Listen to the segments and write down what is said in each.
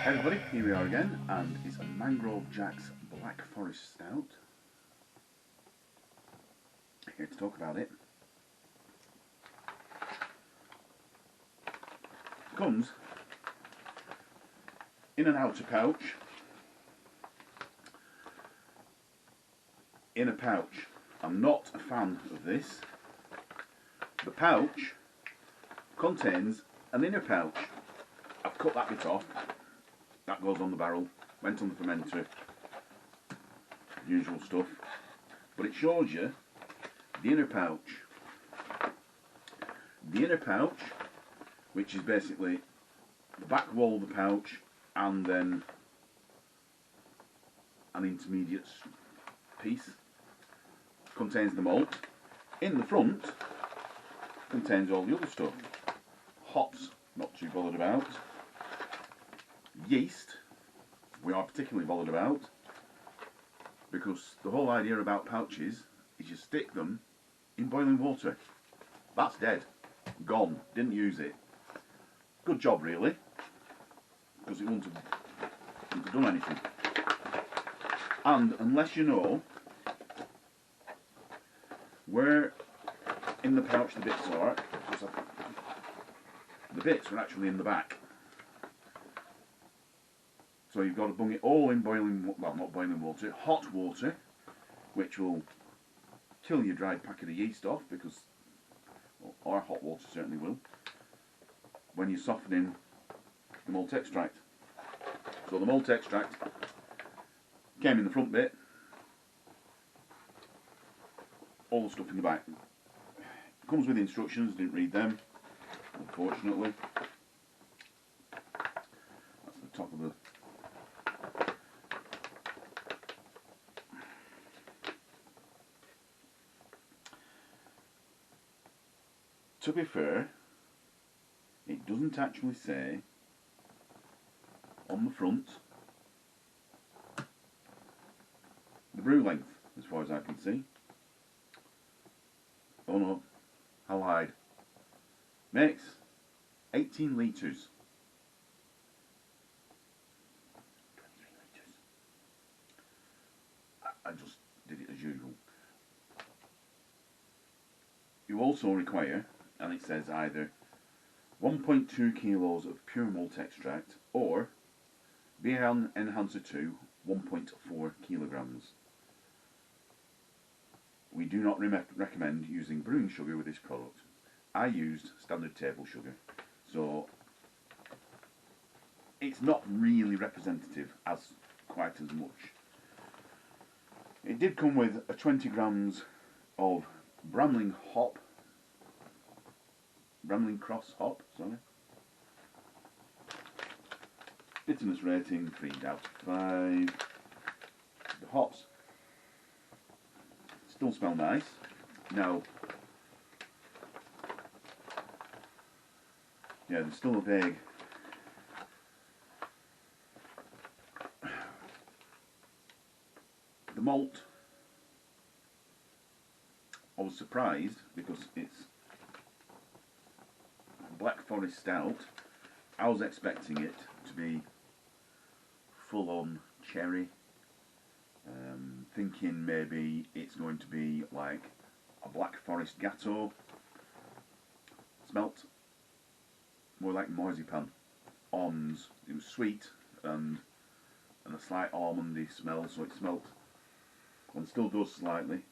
Hey everybody, here we are again, and it's a Mangrove Jack's Black Forest Stout. Here to talk about it. It comes in an outer pouch. In a pouch. I'm not a fan of this. The pouch contains an inner pouch. I've cut that bit off. That goes on the barrel, went on the fermenter, usual stuff. But it shows you the inner pouch. The inner pouch, which is basically the back wall of the pouch and then an intermediate piece, contains the malt. In the front, contains all the other stuff. Hops, not too bothered about. Yeast, we are particularly bothered about, because the whole idea about pouches is you stick them in boiling water. That's dead. Gone. Didn't use it. Good job, really, because it wouldn't have done anything. And unless you know where in the pouch the bits are, because the bits are actually in the back. So you've got to bung it all in boiling, well, not boiling water, hot water, which will kill your dried packet of yeast off, because, or hot water certainly will, when you're softening the malt extract. So the malt extract came in the front bit, all the stuff in the back. It comes with instructions, didn't read them, unfortunately. That's the top of the... To be fair, it doesn't actually say on the front the brew length, as far as I can see. Oh no, I lied. Makes 18 litres. 23 litres. I just did it as usual. You also require, and it says either 1.2 kilos of pure malt extract or beer enhancer 2, 1.4 kilograms. We do not recommend using brewing sugar with this product. I used standard table sugar, so it's not really representative as quite as much. It did come with a 20 grams of Bramling Cross hop, sorry. Bitterness rating 3 out of 5. The hops still smell nice. Now, yeah, there's still a vague the malt. I was surprised because it's Black Forest Stout. I was expecting it to be full on cherry, thinking maybe it's going to be like a Black Forest Gatto. Smelt more like marzipan, almonds. It was sweet and a slight almondy smell, so it smelt, and still does slightly,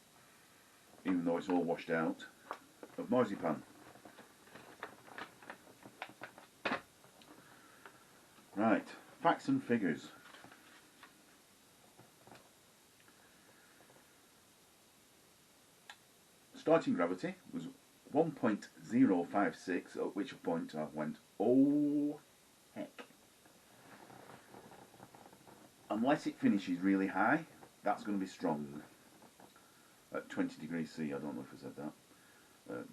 even though it's all washed out, of marzipan. Right, facts and figures. Starting gravity was 1.056, at which point I went, oh heck. Unless it finishes really high, that's going to be strong. At 20 degrees C, I don't know if I said that.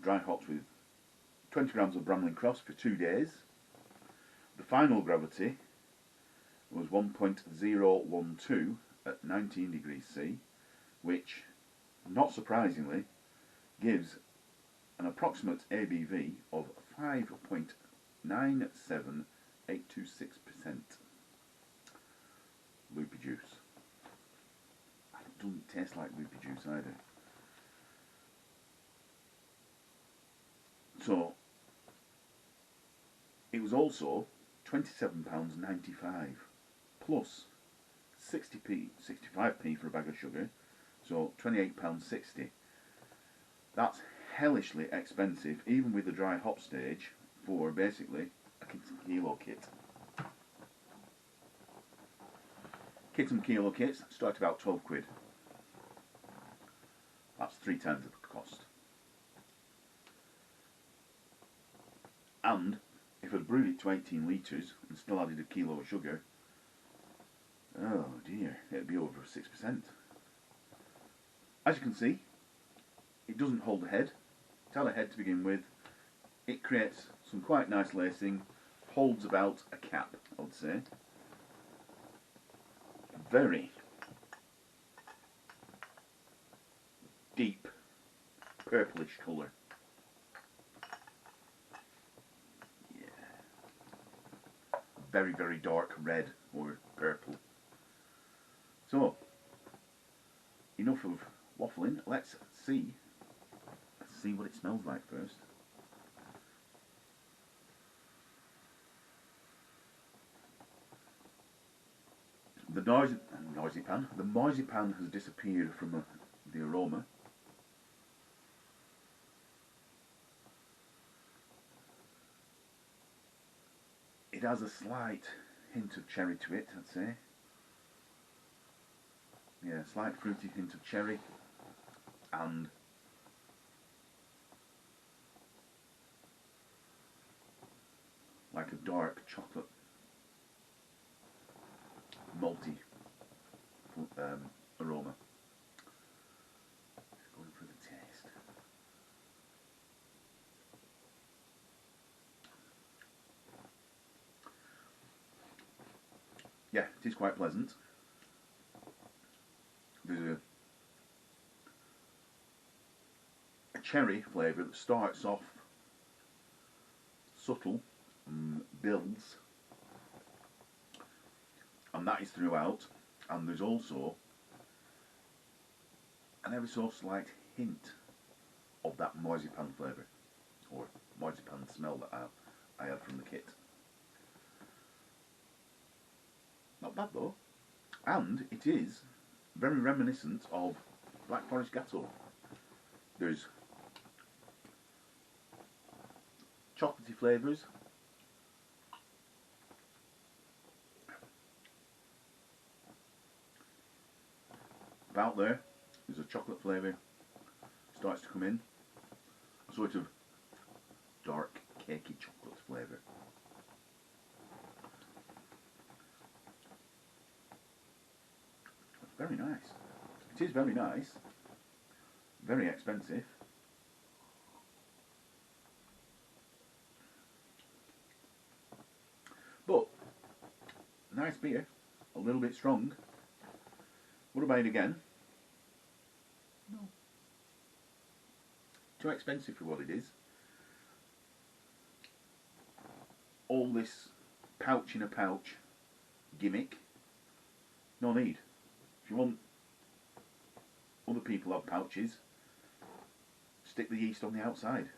Dry hops with 20 grams of Bramling Cross for 2 days. The final gravity was 1.012 at 19 degrees C, which, not surprisingly, gives an approximate ABV of 5.97826%. doesn't taste like ruby juice either. So it was also £27.95 plus 60p, 65p for a bag of sugar, so £28.60. That's hellishly expensive, even with the dry hop stage, for basically a kilo kit. Kit and kilo kits start about 12 quid. That's 3 times the cost. And if I'd brewed it to 18 litres and still added a kilo of sugar, oh dear, it'd be over 6%. As you can see, it doesn't hold a head. It had a head to begin with. It creates some quite nice lacing, holds about a cap, I would say. Very deep purplish colour. Yeah. Very, very dark red or purple. So, enough of waffling. Let's see what it smells like first. The marzipan has disappeared from the aroma. It has a slight hint of cherry to it, I'd say. Yeah, a slight fruity hint of cherry and like a dark chocolate malty aroma. Just going for the taste. Yeah, it is quite pleasant. There's a cherry flavour that starts off subtle and builds, and that is throughout. And there's also an ever so slight hint of that marzipan flavour, or marzipan smell that I had from the kit. Not bad though, and it is very reminiscent of Black Forest Gateau. There's chocolatey flavours, about there's a chocolate flavour starts to come in, a sort of dark cakey chocolate flavour. It's very nice. It is very nice. Very expensive. But nice beer. A little bit strong. Would I buy it again? No. Too expensive for what it is. All this pouch in a pouch gimmick. No need. If you want other people have pouches, stick the yeast on the outside.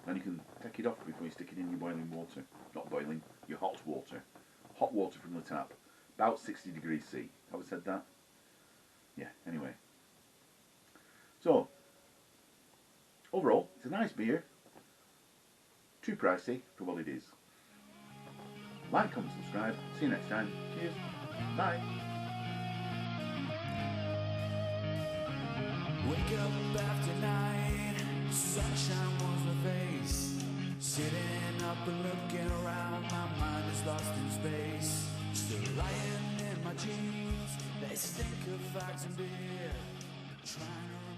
Then you can take it off before you stick it in your boiling water. Not boiling, your hot water. Hot water from the tap. About 60 degrees C. Have I said that? Yeah, anyway. So, overall, it's a nice beer. Too pricey for what it is. Like, comment, subscribe. See you next time. Cheers. Bye. Wake up after night, sunshine warms my face. Sitting up and looking around, my mind is lost in space. Still lying in my jeans, they stink of facts and beer. Trying to